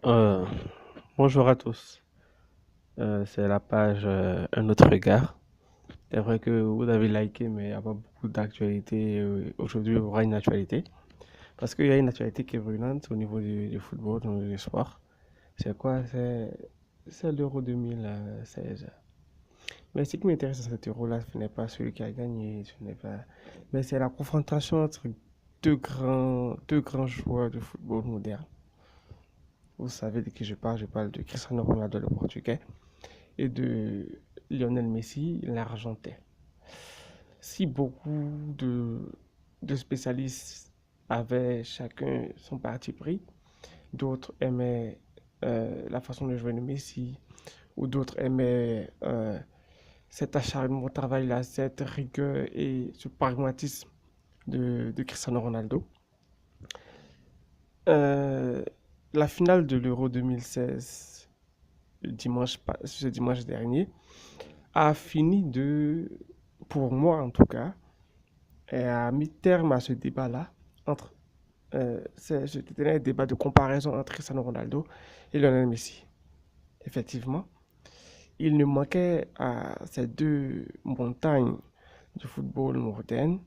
Euh, Bonjour à tous. C'est la page Un autre regard. C'est vrai que vous avez liké, mais il n'y a pas beaucoup d'actualité. Aujourd'hui, il y aura une actualité. Parce qu'il y a une actualité qui est brûlante au niveau du football, au niveau du sport. C'est quoi? C'est l'Euro 2016. Mais ce qui m'intéresse dans cet Euro-là, ce n'est pas celui qui a gagné, ce n'est pas... Mais c'est la confrontation entre deux grands joueurs de football moderne. Vous savez de qui je parle de Cristiano Ronaldo, le Portugais, et de Lionel Messi, l'Argentin. Si beaucoup de spécialistes avaient chacun son parti pris, d'autres aimaient la façon de jouer de Messi, ou d'autres aimaient cet acharnement au travail-là, cette rigueur et ce pragmatisme de Cristiano Ronaldo. Euh, la finale de l'Euro 2016, ce dimanche dernier, a fini pour moi en tout cas, et a mis terme à ce débat-là entre c'était un débat de comparaison entre Cristiano Ronaldo et Lionel Messi. Effectivement, il ne manquait à ces deux montagnes du football moderne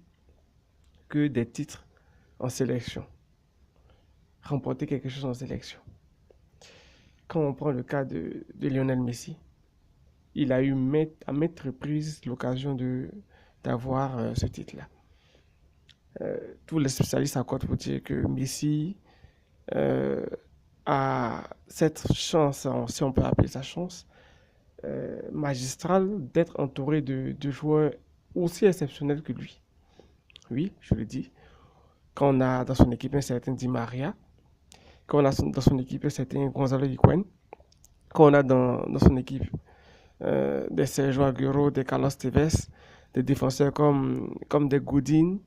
que des titres en sélection, remporter quelque chose en sélection. Quand on prend le cas de Lionel Messi, il a eu à maintes reprises l'occasion d'avoir ce titre-là. Tous les spécialistes s'accordent pour dire que Messi euh, a cette chance, si on peut appeler ça chance, magistrale d'être entouré de joueurs aussi exceptionnels que lui. Oui, je le dis. Quand on a dans son équipe un certain Di Maria, quand on a dans son équipe un certain Gonzalo Higuaín, quand on a dans son équipe des Sergio Aguero, des Carlos Tevez, des défenseurs comme des Godin,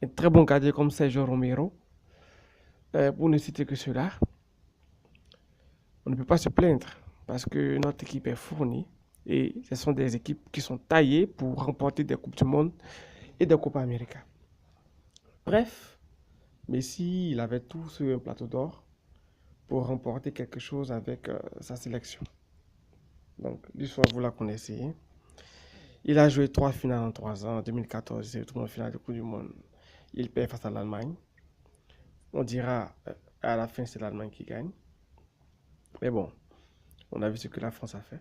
un très bon gardien comme Sergio Romero, pour ne citer que cela, on ne peut pas se plaindre parce que notre équipe est fournie et ce sont des équipes qui sont taillées pour remporter des Coupes du Monde et des Coupes Américaines. Bref, Messi, il avait tout sur un plateau d'or pour remporter quelque chose avec sa sélection. Donc, l'histoire, vous la connaissez. Il a joué 3 finales en 3 ans. En 2014, il s'est retrouvé en finale de Coupe du Monde. Il perd face à l'Allemagne. On dira à la fin, c'est l'Allemagne qui gagne. Mais bon, on a vu ce que la France a fait,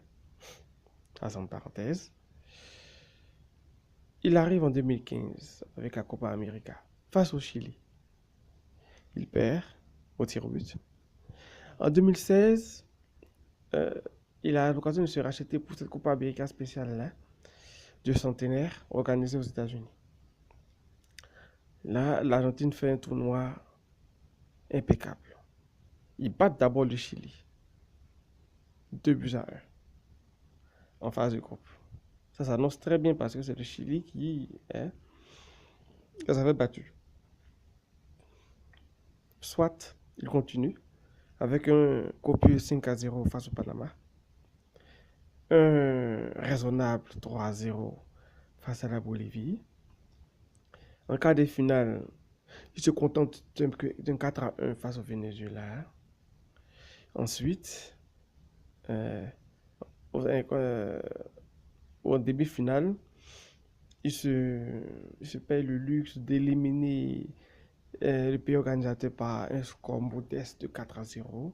à son parenthèse. Il arrive en 2015 avec la Copa América face au Chili. Il perd au tir au but. En 2016, euh, il a l'occasion de se racheter pour cette Copa América spéciale-là, du centenaire organisée aux États-Unis. Là, l'Argentine fait un tournoi impeccable. Ils battent d'abord le Chili, 2 buts à 1 en phase de groupe. Ça s'annonce très bien parce que c'est le Chili qui les avait battus. Soit il continue avec un copieux 5-0 face au Panama, un raisonnable 3-0 face à la Bolivie. En quart de finale, il se contente d'un 4-1 face au Venezuela. Ensuite, euh, euh, au demi-finale, il se paye le luxe d'éliminer le pays organisateur par un score modeste de 4-0.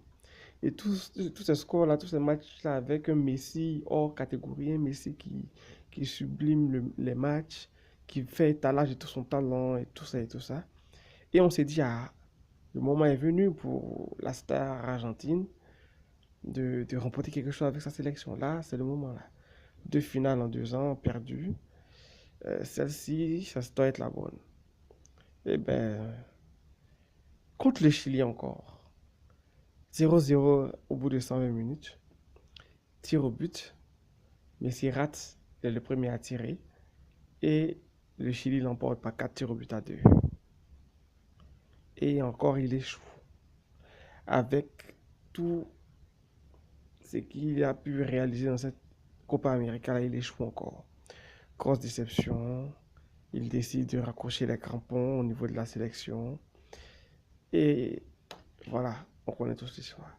Et tous ces scores-là, tous ces matchs-là avec un Messi hors catégorie, un Messi qui sublime les matchs, qui fait étalage de tout son talent et tout ça et tout ça. Et on s'est dit, ah, le moment est venu pour la star argentine de remporter quelque chose avec sa sélection. Là, c'est le moment là. 2 finales en 2 ans, perdues. Celle-ci, ça doit être la bonne. Eh ben, contre le Chili encore. 0-0 au bout de 120 minutes. Tir au but. Messi rate, il est le premier à tirer. Et le Chili l'emporte par 4 tirs au but à 2. Et encore, il échoue. Avec tout ce qu'il a pu réaliser dans cette Copa América, là, il échoue encore. Grosse déception. Il décide de raccrocher les crampons au niveau de la sélection. Et voilà, on connaît tous l'histoire.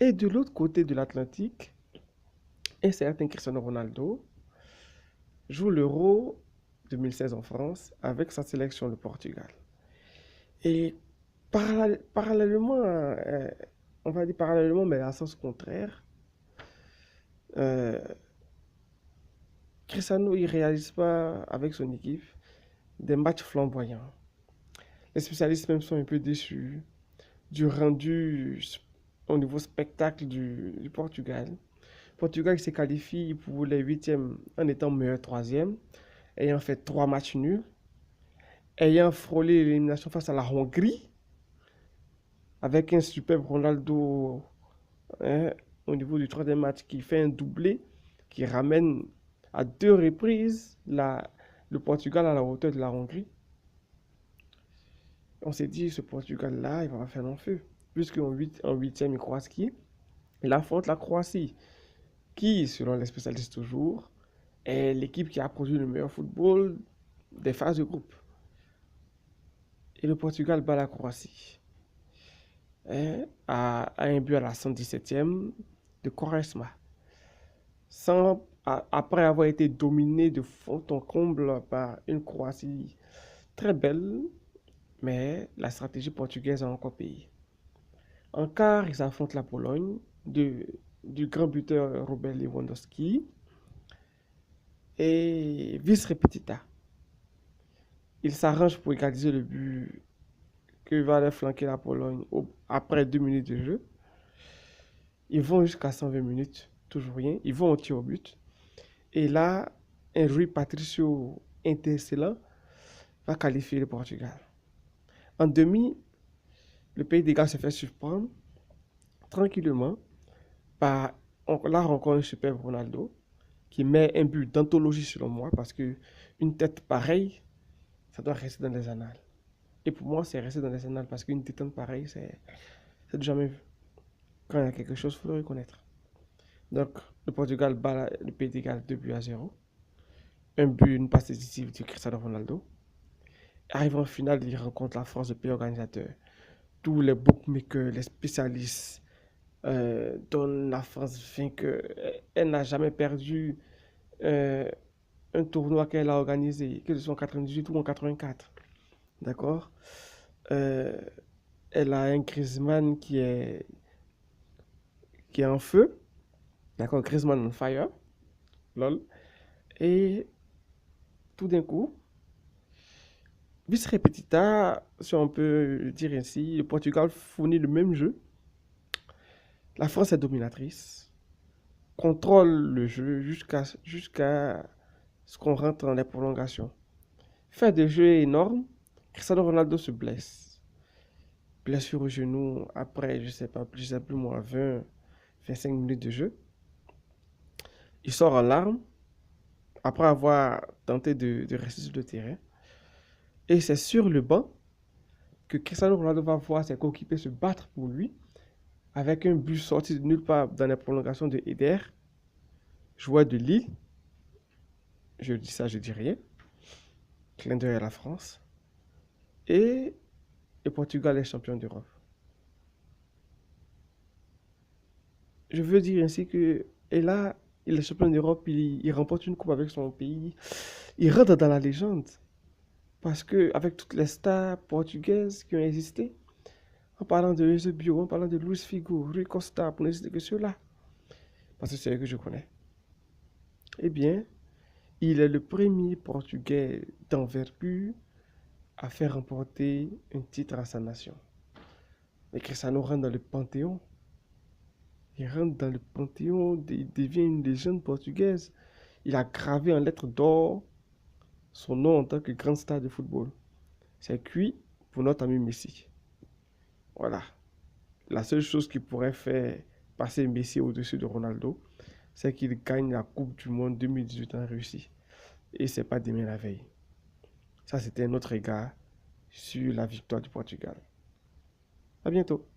Et de l'autre côté de l'Atlantique, un certain Cristiano Ronaldo joue l'Euro 2016 en France avec sa sélection, le Portugal. Et parallèlement, on va dire parallèlement, mais à sens contraire, euh, Cristiano, il ne réalise pas avec son équipe des matchs flamboyants. Les spécialistes même sont un peu déçus du rendu au niveau spectacle du Portugal. Le Portugal s'est qualifié pour les huitièmes en étant meilleur troisième, ayant fait 3 matchs nuls, ayant frôlé l'élimination face à la Hongrie, avec un superbe Ronaldo, hein, au niveau du troisième match qui fait un doublé, qui ramène à 2 reprises le Portugal à la hauteur de la Hongrie. On s'est dit, ce Portugal-là, il va faire long feu. Puisqu'en huitième, il croise qui? Il affronte la Croatie, qui, selon les spécialistes toujours, est l'équipe qui a produit le meilleur football des phases de groupe. Et le Portugal bat la Croatie, hein, à un but à la 117e de Quaresma. Après avoir été dominé de fond en comble par une Croatie très belle, mais la stratégie portugaise a encore payé. En quart, ils affrontent la Pologne du grand buteur Robert Lewandowski et vice repetita. Ils s'arrangent pour égaliser le but que va aller flanquer la Pologne après 2 minutes de jeu. Ils vont jusqu'à 120 minutes, toujours rien. Ils vont au tir au but. Et là, un Rui Patricio intercellant va qualifier le Portugal. En demi, le pays des Galles se fait surprendre tranquillement par la rencontre un superbe Ronaldo qui met un but d'anthologie selon moi parce que une tête pareille, ça doit rester dans les annales. Et pour moi, c'est resté dans les annales parce qu'une tête pareille, c'est du jamais vu. Quand il y a quelque chose, il faut le reconnaître. Donc, le Portugal bat le pays des Galles 2 buts à 0. Un but, une passe décisive de Cristiano Ronaldo. Arrive en finale, il rencontre la France, le pays organisateur. Tous les bookmakers, les spécialistes donnent la France vainqueur. Elle n'a jamais perdu un tournoi qu'elle a organisé, que ce soit en 98 ou en 84. D'accord. Elle a un Griezmann qui est en feu. D'accord, Griezmann on fire. Lol. Et tout d'un coup, vice repetita, si on peut dire ainsi, le Portugal fournit le même jeu. La France est dominatrice, contrôle le jeu jusqu'à ce qu'on rentre dans les prolongations. Fait des jeux énormes, Cristiano Ronaldo se blesse. Blessure au genou après, je sais plus moi, 25 minutes de jeu. Il sort en larmes après avoir tenté de rester sur le terrain. Et c'est sur le banc que Cristiano Ronaldo va voir ses coéquipiers se battre pour lui avec un but sorti de nulle part dans les prolongations de Eder, joueur de Lille. Je dis ça, je dis rien. Clin d'œil à la France. Et le Portugal est champion d'Europe. Je veux dire ainsi que, et là, il est champion d'Europe, il remporte une coupe avec son pays. Il rentre dans la légende. Parce que avec toutes les stars portugaises qui ont existé, en parlant de Eusebio, en parlant de Luis Figo, Rui Costa, pour ne citer que ceux-là, parce que c'est eux que je connais, eh bien, il est le premier Portugais d'envergure à faire remporter un titre à sa nation. Et Cristiano rentre dans le panthéon. Il rentre dans le panthéon, il devient une légende portugaise. Il a gravé en lettres d'or son nom en tant que grand star de football. C'est cuit pour notre ami Messi. Voilà. La seule chose qui pourrait faire passer Messi au-dessus de Ronaldo, c'est qu'il gagne la Coupe du Monde 2018 en Russie. Et c'est pas demain la veille. Ça, c'était un autre regard sur la victoire du Portugal. À bientôt.